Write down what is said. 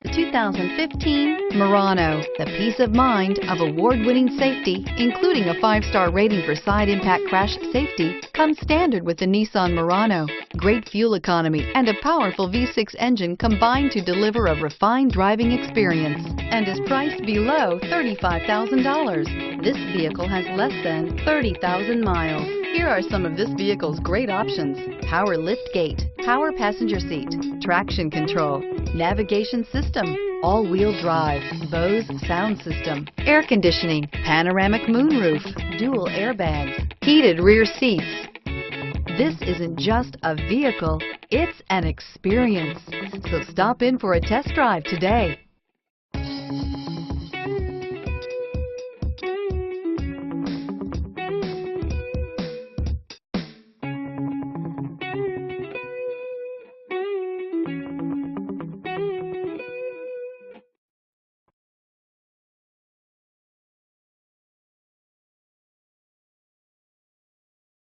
The 2015 Murano, the peace of mind of award-winning safety, including a 5-star rating for side impact crash safety, comes standard with the Nissan Murano. Great fuel economy and a powerful V6 engine combine to deliver a refined driving experience and is priced below $35,000. This vehicle has less than 30,000 miles. Here are some of this vehicle's great options: power liftgate, power passenger seat, traction control, navigation system, all-wheel drive, Bose sound system, air conditioning, panoramic moonroof, dual airbags, heated rear seats. This isn't just a vehicle, it's an experience. So stop in for a test drive today.